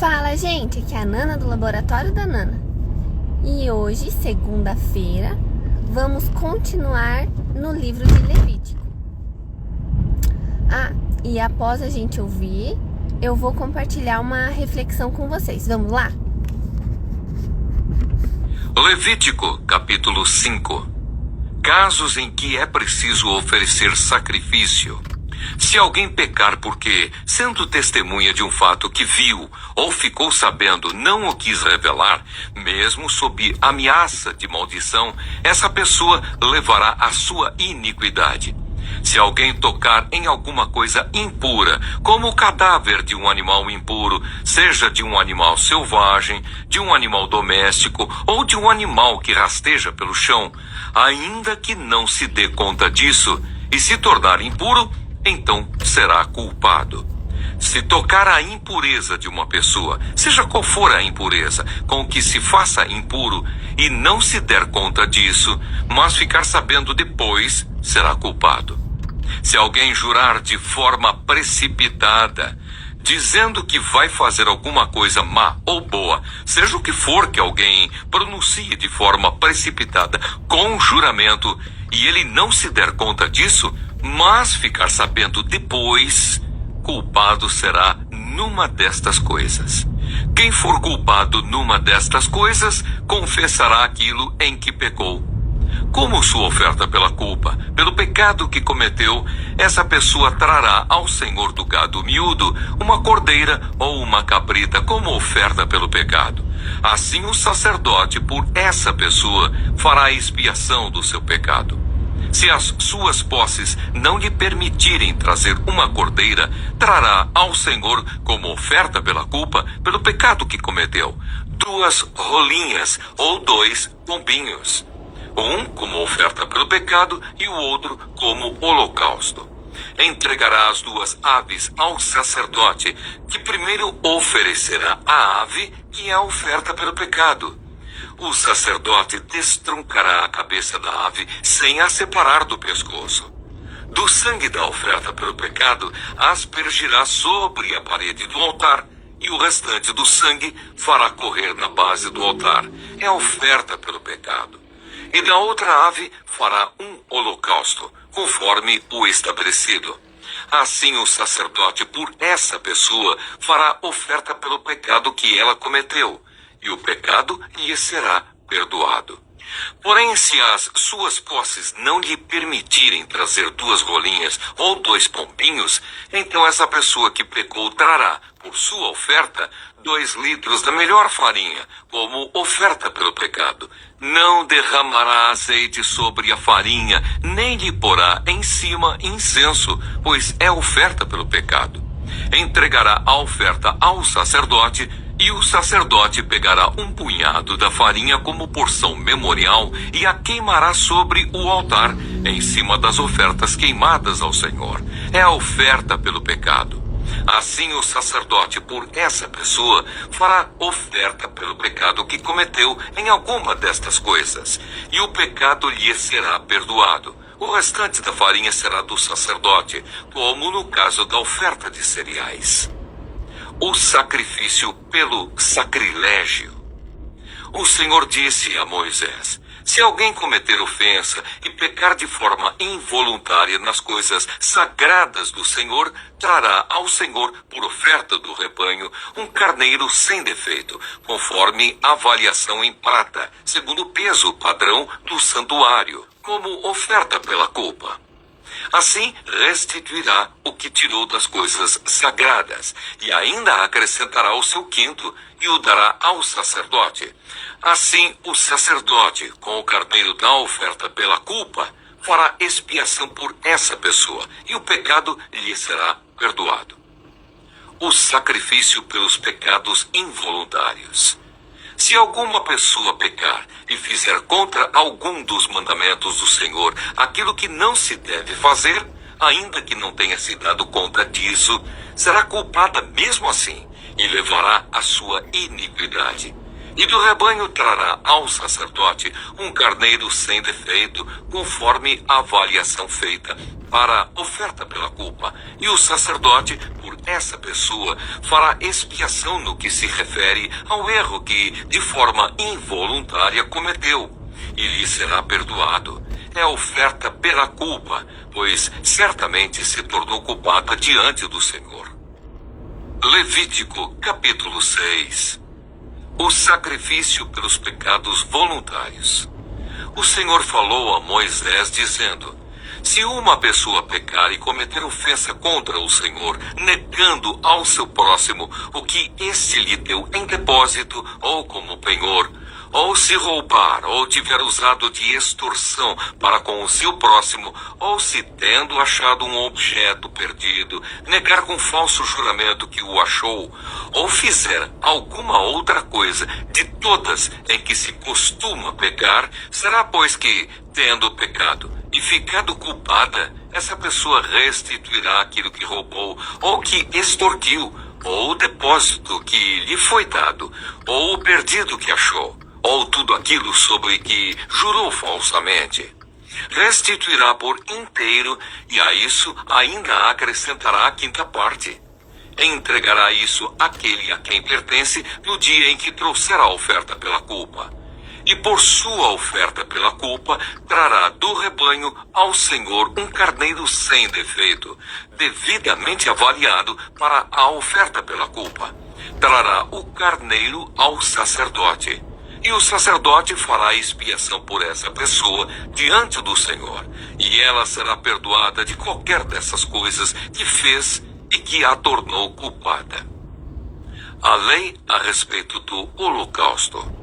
Fala, gente, aqui é a Nana do Laboratório da Nana. E hoje, segunda-feira, vamos continuar no livro de Levítico. E após a gente ouvir, eu vou compartilhar uma reflexão com vocês. Vamos lá? Levítico, capítulo 5. Casos em que é preciso oferecer sacrifício. Se alguém pecar porque, sendo testemunha de um fato que viu ou ficou sabendo, não o quis revelar, mesmo sob ameaça de maldição, essa pessoa levará a sua iniquidade. Se alguém tocar em alguma coisa impura, como o cadáver de um animal impuro, seja de um animal selvagem, de um animal doméstico ou de um animal que rasteja pelo chão, ainda que não se dê conta disso e se tornar impuro, então será culpado. Se tocar a impureza de uma pessoa, seja qual for a impureza com que se faça impuro, e não se der conta disso, mas ficar sabendo depois, será culpado. Se alguém jurar de forma precipitada, dizendo que vai fazer alguma coisa má ou boa, seja o que for que alguém pronuncie de forma precipitada com juramento, e ele não se der conta disso, mas ficar sabendo depois, culpado será numa destas coisas. Quem for culpado numa destas coisas, confessará aquilo em que pecou. Como sua oferta pela culpa, pelo pecado que cometeu, essa pessoa trará ao Senhor do gado miúdo uma cordeira ou uma cabrita como oferta pelo pecado. Assim o sacerdote, por essa pessoa, fará a expiação do seu pecado. Se as suas posses não lhe permitirem trazer uma cordeira, trará ao Senhor como oferta pela culpa, pelo pecado que cometeu, 2 rolinhas ou 2 pombinhos. Um como oferta pelo pecado e o outro como holocausto. Entregará as 2 aves ao sacerdote, que primeiro oferecerá a ave, que é a oferta pelo pecado. O sacerdote destruncará a cabeça da ave sem a separar do pescoço. Do sangue da oferta pelo pecado, aspergirá sobre a parede do altar, e o restante do sangue fará correr na base do altar. É a oferta pelo pecado. E da outra ave fará um holocausto, conforme o estabelecido. Assim o sacerdote, por essa pessoa, fará oferta pelo pecado que ela cometeu, e o pecado lhe será perdoado. Porém, se as suas posses não lhe permitirem trazer 2 rolinhas ou 2 pombinhos, então essa pessoa que pecou trará, por sua oferta, 2 litros da melhor farinha, como oferta pelo pecado. Não derramará azeite sobre a farinha, nem lhe porá em cima incenso, pois é oferta pelo pecado. Entregará a oferta ao sacerdote, e o sacerdote pegará um punhado da farinha como porção memorial e a queimará sobre o altar, em cima das ofertas queimadas ao Senhor. É a oferta pelo pecado. Assim o sacerdote, por essa pessoa, fará oferta pelo pecado que cometeu em alguma destas coisas, e o pecado lhe será perdoado. O restante da farinha será do sacerdote, como no caso da oferta de cereais. O sacrifício pelo sacrilégio. O Senhor disse a Moisés: se alguém cometer ofensa e pecar de forma involuntária nas coisas sagradas do Senhor, trará ao Senhor, por oferta do rebanho, um carneiro sem defeito, conforme a avaliação em prata, segundo o peso padrão do santuário, como oferta pela culpa. Assim restituirá o que tirou das coisas sagradas, e ainda acrescentará o seu quinto, e o dará ao sacerdote. Assim o sacerdote, com o carneiro da oferta pela culpa, fará expiação por essa pessoa, e o pecado lhe será perdoado. O sacrifício pelos pecados involuntários. Se alguma pessoa pecar e fizer contra algum dos mandamentos do Senhor aquilo que não se deve fazer, ainda que não tenha se dado conta disso, será culpada mesmo assim e levará a sua iniquidade. E do rebanho trará ao sacerdote um carneiro sem defeito, conforme a avaliação feita para oferta pela culpa. E o sacerdote, por essa pessoa, fará expiação no que se refere ao erro que, de forma involuntária, cometeu, e lhe será perdoado. É oferta pela culpa, pois certamente se tornou culpada diante do Senhor. Levítico, capítulo 6. O sacrifício pelos pecados voluntários. O Senhor falou a Moisés, dizendo: se uma pessoa pecar e cometer ofensa contra o Senhor, negando ao seu próximo o que este lhe deu em depósito ou como penhor, ou se roubar, ou tiver usado de extorsão para com o seu próximo, ou se tendo achado um objeto perdido, negar com falso juramento que o achou, ou fizer alguma outra coisa de todas em que se costuma pecar, será pois que, tendo pecado e ficado culpada, essa pessoa restituirá aquilo que roubou, ou que extorquiu, ou o depósito que lhe foi dado, ou o perdido que achou, ou tudo aquilo sobre que jurou falsamente. Restituirá por inteiro, e a isso ainda acrescentará a quinta parte. Entregará isso àquele a quem pertence no dia em que trouxer a oferta pela culpa. E por sua oferta pela culpa, trará do rebanho ao Senhor um carneiro sem defeito, devidamente avaliado para a oferta pela culpa. Trará o carneiro ao sacerdote. E o sacerdote fará expiação por essa pessoa diante do Senhor, e ela será perdoada de qualquer dessas coisas que fez e que a tornou culpada. A lei a respeito do holocausto.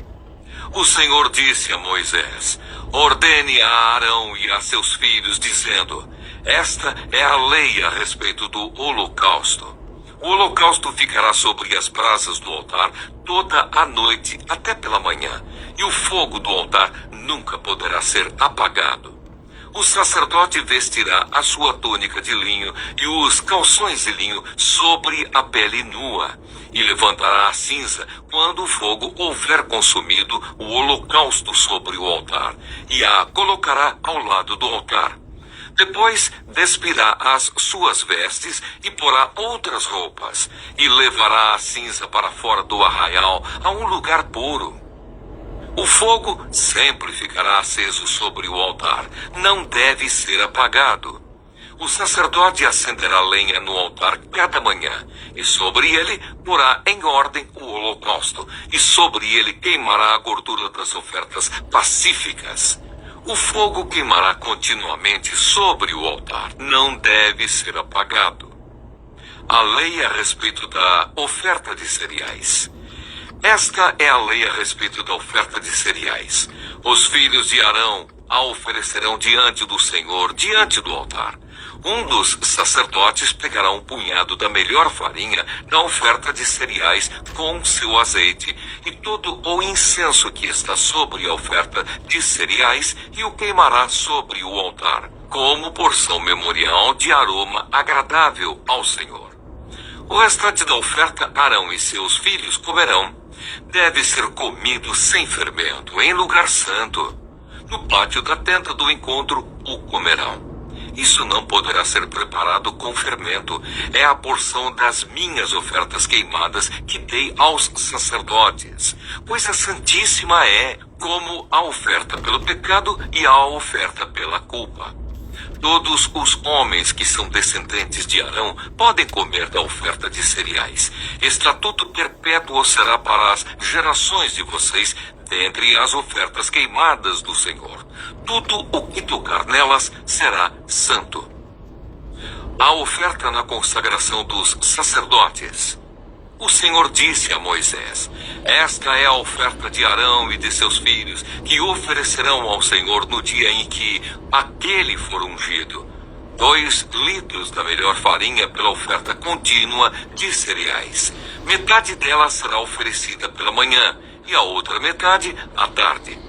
O Senhor disse a Moisés: ordene a Arão e a seus filhos, dizendo: esta é a lei a respeito do holocausto. O holocausto ficará sobre as brasas do altar toda a noite até pela manhã, e o fogo do altar nunca poderá ser apagado. O sacerdote vestirá a sua túnica de linho e os calções de linho sobre a pele nua, e levantará a cinza quando o fogo houver consumido o holocausto sobre o altar, e a colocará ao lado do altar. Depois despirá as suas vestes e porá outras roupas, e levará a cinza para fora do arraial, a um lugar puro. O fogo sempre ficará aceso sobre o altar, não deve ser apagado. O sacerdote acenderá lenha no altar cada manhã, e sobre ele porá em ordem o holocausto, e sobre ele queimará a gordura das ofertas pacíficas. O fogo queimará continuamente sobre o altar, não deve ser apagado. A lei a respeito da oferta de cereais. Esta é a lei a respeito da oferta de cereais. Os filhos de Arão a oferecerão diante do Senhor, diante do altar. Um dos sacerdotes pegará um punhado da melhor farinha da oferta de cereais com seu azeite e todo o incenso que está sobre a oferta de cereais e o queimará sobre o altar, como porção memorial de aroma agradável ao Senhor. O restante da oferta Arão e seus filhos comerão. Deve ser comido sem fermento, em lugar santo. No pátio da tenda do encontro o comerão. Isso não poderá ser preparado com fermento. É a porção das minhas ofertas queimadas que dei aos sacerdotes, pois a santíssima é, como a oferta pelo pecado e a oferta pela culpa. Todos os homens que são descendentes de Arão podem comer da oferta de cereais. Estatuto perpétuo será para as gerações de vocês, dentre as ofertas queimadas do Senhor. Tudo o que tocar nelas será santo. A oferta na consagração dos sacerdotes. O Senhor disse a Moisés: esta é a oferta de Arão e de seus filhos, que oferecerão ao Senhor no dia em que aquele for ungido. 2 litros da melhor farinha pela oferta contínua de cereais. Metade dela será oferecida pela manhã, e a outra metade à tarde.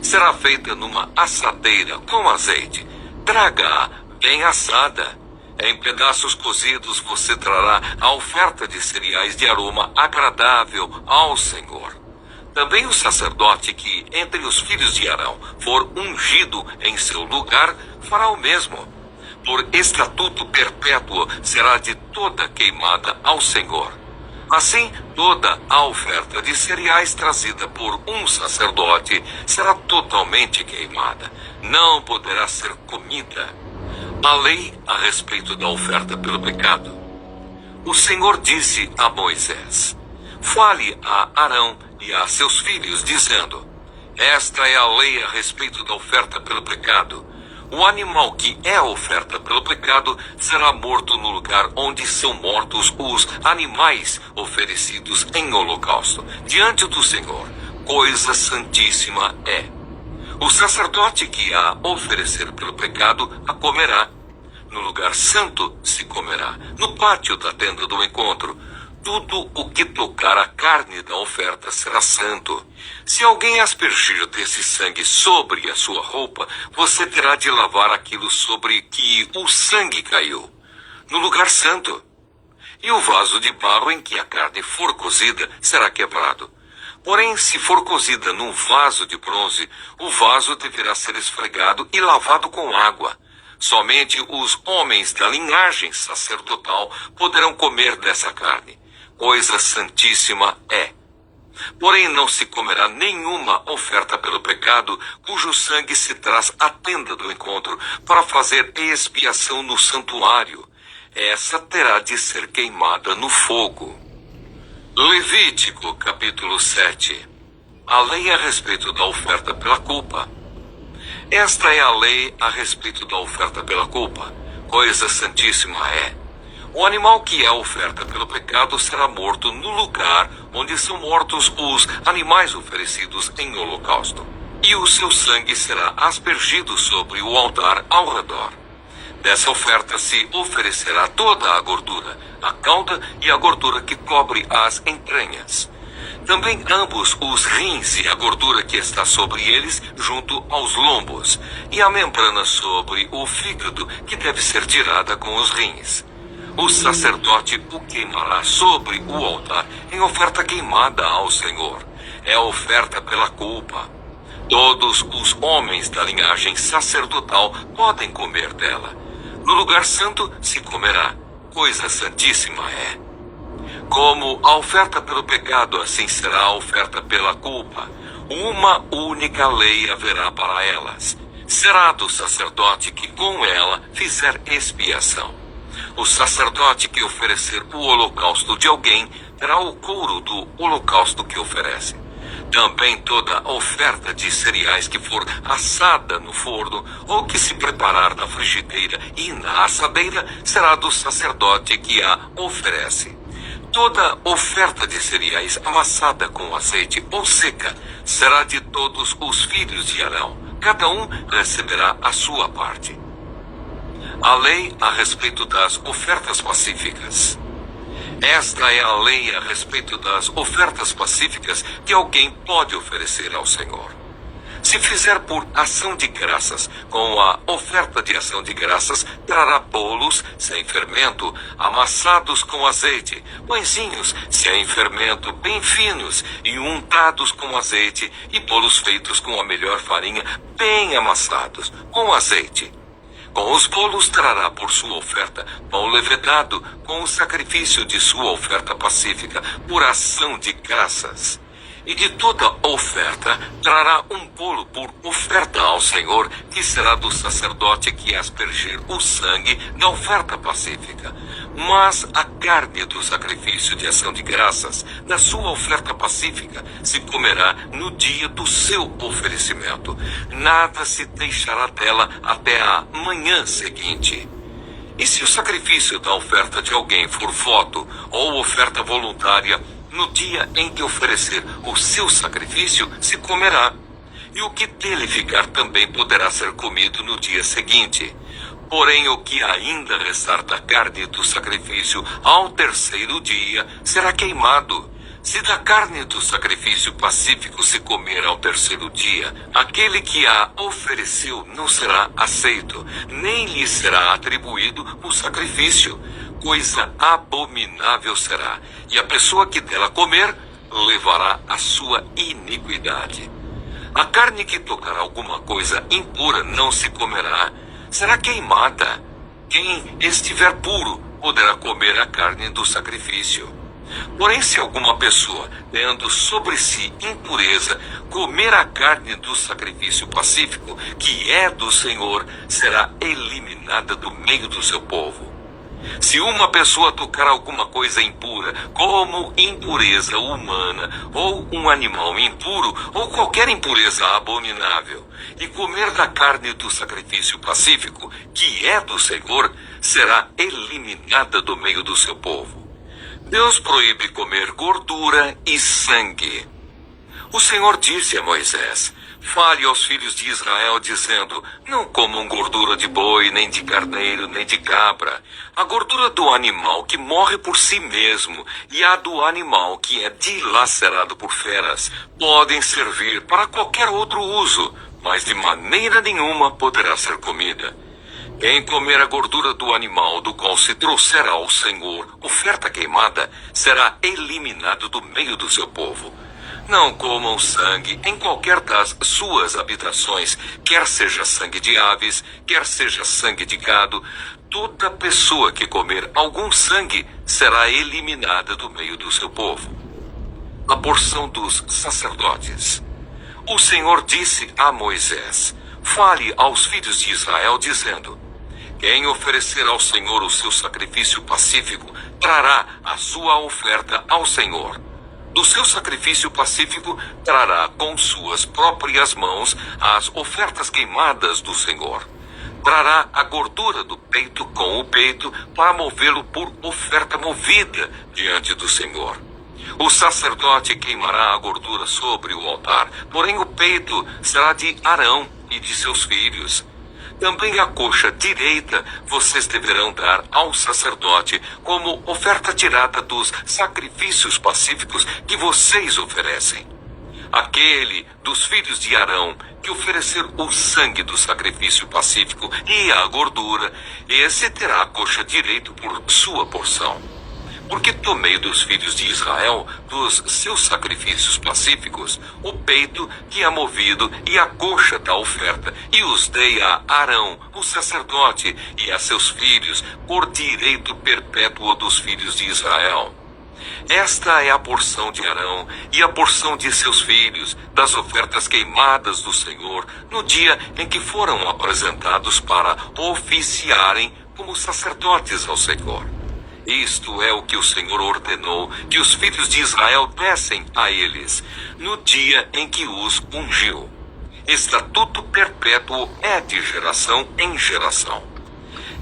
Será feita numa assadeira com azeite. Traga-a bem assada. Em pedaços cozidos você trará a oferta de cereais de aroma agradável ao Senhor. Também o sacerdote que entre os filhos de Arão for ungido em seu lugar fará o mesmo. Por estatuto perpétuo será de toda queimada ao Senhor. Assim, toda a oferta de cereais trazida por um sacerdote será totalmente queimada. Não poderá ser comida. A lei a respeito da oferta pelo pecado. O Senhor disse a Moisés: fale a Arão e a seus filhos, dizendo: esta é a lei a respeito da oferta pelo pecado. O animal que é oferta pelo pecado será morto no lugar onde são mortos os animais oferecidos em holocausto, diante do Senhor. Coisa santíssima é. O sacerdote que a oferecer pelo pecado a comerá. No lugar santo se comerá, no pátio da tenda do encontro. Tudo o que tocar a carne da oferta será santo. Se alguém aspergir desse sangue sobre a sua roupa, você terá de lavar aquilo sobre que o sangue caiu, no lugar santo. E o vaso de barro em que a carne for cozida será quebrado. Porém, se for cozida num vaso de bronze, o vaso deverá ser esfregado e lavado com água. Somente os homens da linhagem sacerdotal poderão comer dessa carne. Coisa santíssima é. Porém, não se comerá nenhuma oferta pelo pecado, cujo sangue se traz à tenda do encontro, para fazer expiação no santuário. Essa terá de ser queimada no fogo. Levítico, capítulo 7. A lei a respeito da oferta pela culpa. Esta é a lei a respeito da oferta pela culpa. Coisa santíssima é. O animal que é oferta pelo pecado será morto no lugar onde são mortos os animais oferecidos em holocausto. E o seu sangue será aspergido sobre o altar ao redor. Dessa oferta se oferecerá toda a gordura, a cauda e a gordura que cobre as entranhas. Também ambos os rins e a gordura que está sobre eles, junto aos lombos, e a membrana sobre o fígado, que deve ser tirada com os rins. O sacerdote o queimará sobre o altar em oferta queimada ao Senhor. É oferta pela culpa. Todos os homens da linhagem sacerdotal podem comer dela. No lugar santo se comerá. Coisa santíssima é. Como a oferta pelo pecado, assim será a oferta pela culpa. Uma única lei haverá para elas. Será do sacerdote que com ela fizer expiação. O sacerdote que oferecer o holocausto de alguém terá o couro do holocausto que oferece. Também toda oferta de cereais que for assada no forno ou que se preparar na frigideira e na assadeira será do sacerdote que a oferece. Toda oferta de cereais amassada com azeite ou seca será de todos os filhos de Arão. Cada um receberá a sua parte. A lei a respeito das ofertas pacíficas. Esta é a lei a respeito das ofertas pacíficas que alguém pode oferecer ao Senhor. Se fizer por ação de graças, com a oferta de ação de graças, trará bolos sem fermento, amassados com azeite, pãezinhos sem fermento, bem finos e untados com azeite, e bolos feitos com a melhor farinha, bem amassados, com azeite. Com os bolos trará por sua oferta pão levedado, com o sacrifício de sua oferta pacífica, por ação de graças. E de toda oferta trará um bolo por oferta ao Senhor, que será do sacerdote que aspergir o sangue da oferta pacífica. Mas a carne do sacrifício de ação de graças, da sua oferta pacífica, se comerá no dia do seu oferecimento. Nada se deixará dela até a manhã seguinte. E se o sacrifício da oferta de alguém for voto ou oferta voluntária, no dia em que oferecer o seu sacrifício, se comerá. E o que dele ficar também poderá ser comido no dia seguinte. Porém, o que ainda restar da carne do sacrifício ao terceiro dia será queimado. Se da carne do sacrifício pacífico se comer ao terceiro dia, aquele que a ofereceu não será aceito, nem lhe será atribuído o sacrifício. Coisa abominável será, e a pessoa que dela comer levará a sua iniquidade. A carne que tocar alguma coisa impura não se comerá, será queimada. Quem estiver puro poderá comer a carne do sacrifício. Porém, se alguma pessoa, tendo sobre si impureza, comer a carne do sacrifício pacífico, que é do Senhor, será eliminada do meio do seu povo. Se uma pessoa tocar alguma coisa impura, como impureza humana, ou um animal impuro, ou qualquer impureza abominável, e comer da carne do sacrifício pacífico, que é do Senhor, será eliminada do meio do seu povo. Deus proíbe comer gordura e sangue. O Senhor disse a Moisés: fale aos filhos de Israel, dizendo: não comam gordura de boi, nem de carneiro, nem de cabra. A gordura do animal que morre por si mesmo e a do animal que é dilacerado por feras podem servir para qualquer outro uso, mas de maneira nenhuma poderá ser comida. Quem comer a gordura do animal do qual se trouxer ao Senhor oferta queimada será eliminado do meio do seu povo. Não comam sangue em qualquer das suas habitações, quer seja sangue de aves, quer seja sangue de gado. Toda pessoa que comer algum sangue será eliminada do meio do seu povo. A porção dos sacerdotes. O Senhor disse a Moisés: fale aos filhos de Israel, dizendo: quem oferecer ao Senhor o seu sacrifício pacífico trará a sua oferta ao Senhor. Do seu sacrifício pacífico trará com suas próprias mãos as ofertas queimadas do Senhor. Trará a gordura do peito com o peito para movê-lo por oferta movida diante do Senhor. O sacerdote queimará a gordura sobre o altar, porém o peito será de Arão e de seus filhos. Também a coxa direita vocês deverão dar ao sacerdote como oferta tirada dos sacrifícios pacíficos que vocês oferecem. Aquele dos filhos de Arão que oferecer o sangue do sacrifício pacífico e a gordura, esse terá a coxa direita por sua porção. Porque tomei dos filhos de Israel, dos seus sacrifícios pacíficos, o peito que é movido e a coxa da oferta, e os dei a Arão, o sacerdote, e a seus filhos, por direito perpétuo dos filhos de Israel. Esta é a porção de Arão e a porção de seus filhos, das ofertas queimadas do Senhor, no dia em que foram apresentados para oficiarem como sacerdotes ao Senhor. Isto é o que o Senhor ordenou que os filhos de Israel dessem a eles, no dia em que os ungiu. Estatuto perpétuo é de geração em geração.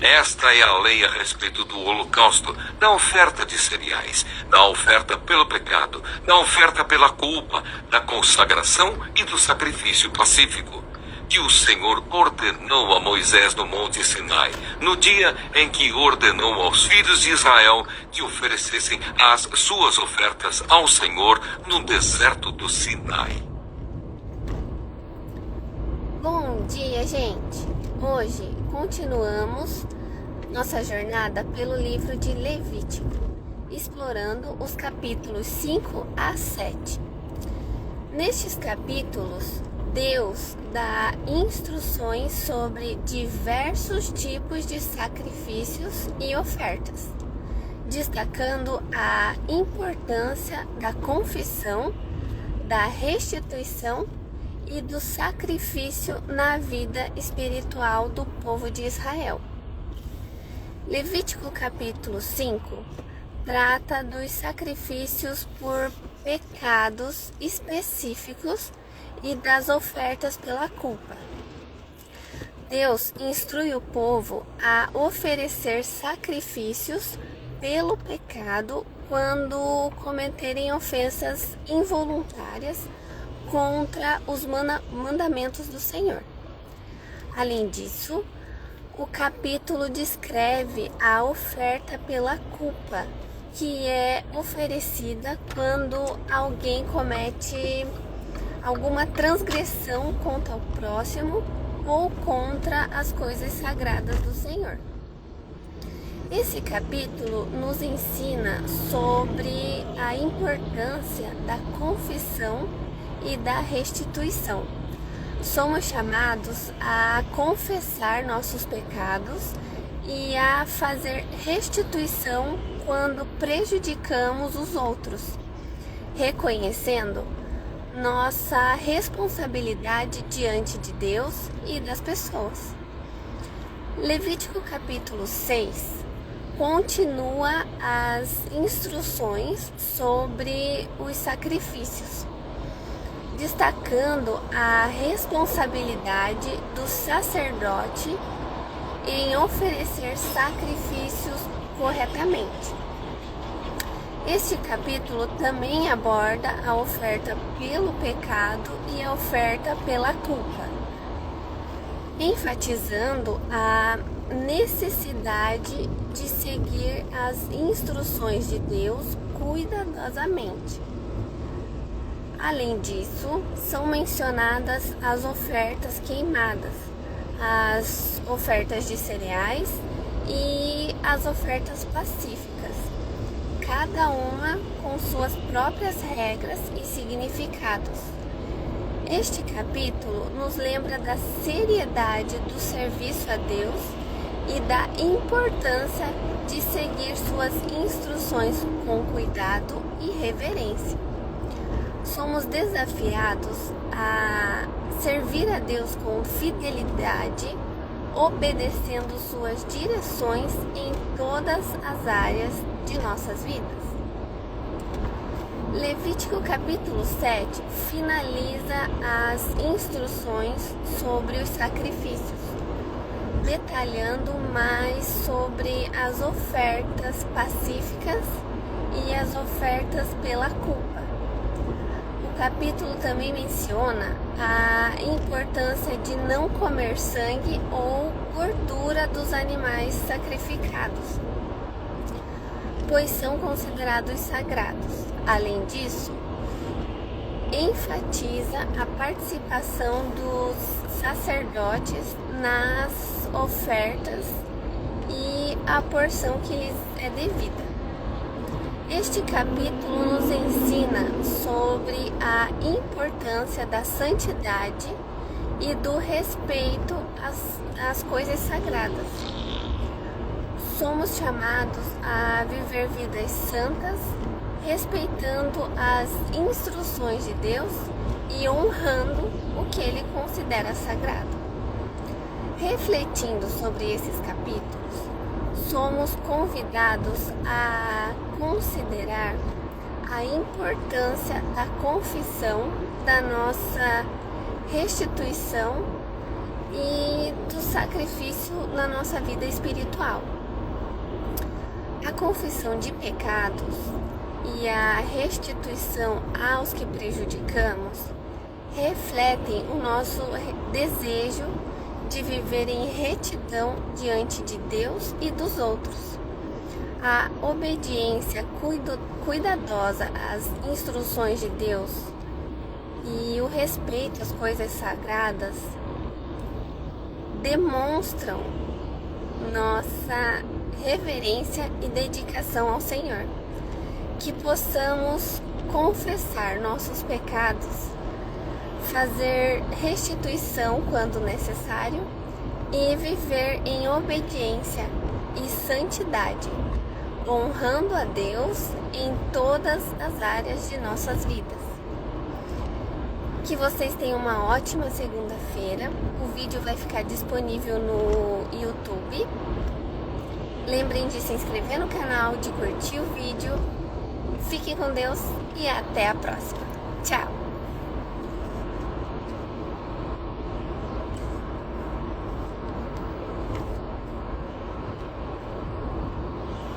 Esta é a lei a respeito do holocausto, da oferta de cereais, da oferta pelo pecado, da oferta pela culpa, da consagração e do sacrifício pacífico, que o Senhor ordenou a Moisés no Monte Sinai, no dia em que ordenou aos filhos de Israel que oferecessem as suas ofertas ao Senhor no deserto do Sinai. Bom dia, gente! Hoje continuamos nossa jornada pelo livro de Levítico, explorando os capítulos 5 a 7. Nestes capítulos, Deus dá instruções sobre diversos tipos de sacrifícios e ofertas, destacando a importância da confissão, da restituição e do sacrifício na vida espiritual do povo de Israel. Levítico capítulo 5 trata dos sacrifícios por pecados específicos e das ofertas pela culpa. Deus instrui o povo a oferecer sacrifícios pelo pecado quando cometerem ofensas involuntárias contra os mandamentos do Senhor. Além disso, o capítulo descreve a oferta pela culpa, que é oferecida quando alguém comete alguma transgressão contra o próximo ou contra as coisas sagradas do Senhor. Esse capítulo nos ensina sobre a importância da confissão e da restituição. Somos chamados a confessar nossos pecados e a fazer restituição quando prejudicamos os outros, reconhecendo nossa responsabilidade diante de Deus e das pessoas. Levítico capítulo 6 continua as instruções sobre os sacrifícios, destacando a responsabilidade do sacerdote em oferecer sacrifícios corretamente. Este capítulo também aborda a oferta pelo pecado e a oferta pela culpa, enfatizando a necessidade de seguir as instruções de Deus cuidadosamente. Além disso, são mencionadas as ofertas queimadas, as ofertas de cereais e as ofertas pacíficas, cada uma com suas próprias regras e significados. Este capítulo nos lembra da seriedade do serviço a Deus e da importância de seguir suas instruções com cuidado e reverência. Somos desafiados a servir a Deus com fidelidade, obedecendo suas direções em todas as áreas de nossas vidas. Levítico capítulo 7 finaliza as instruções sobre os sacrifícios, detalhando mais sobre as ofertas pacíficas e as ofertas pela culpa. O capítulo também menciona a importância de não comer sangue ou gordura dos animais sacrificados, pois são considerados sagrados. Além disso, enfatiza a participação dos sacerdotes nas ofertas e a porção que lhes é devida. Este capítulo nos ensina sobre a importância da santidade e do respeito às coisas sagradas. Somos chamados a viver vidas santas, respeitando as instruções de Deus e honrando o que Ele considera sagrado. Refletindo sobre esses capítulos, somos convidados a considerar a importância da confissão, da nossa restituição e do sacrifício na nossa vida espiritual. A confissão de pecados e a restituição aos que prejudicamos refletem o nosso desejo de viver em retidão diante de Deus e dos outros. A obediência cuidadosa às instruções de Deus e o respeito às coisas sagradas demonstram nossa reverência e dedicação ao Senhor. Que possamos confessar nossos pecados, fazer restituição quando necessário e viver em obediência e santidade, honrando a Deus em todas as áreas de nossas vidas. Que vocês tenham uma ótima segunda-feira. O vídeo vai ficar disponível no YouTube. Lembrem de se inscrever no canal, de curtir o vídeo. Fiquem com Deus e até a próxima. Tchau!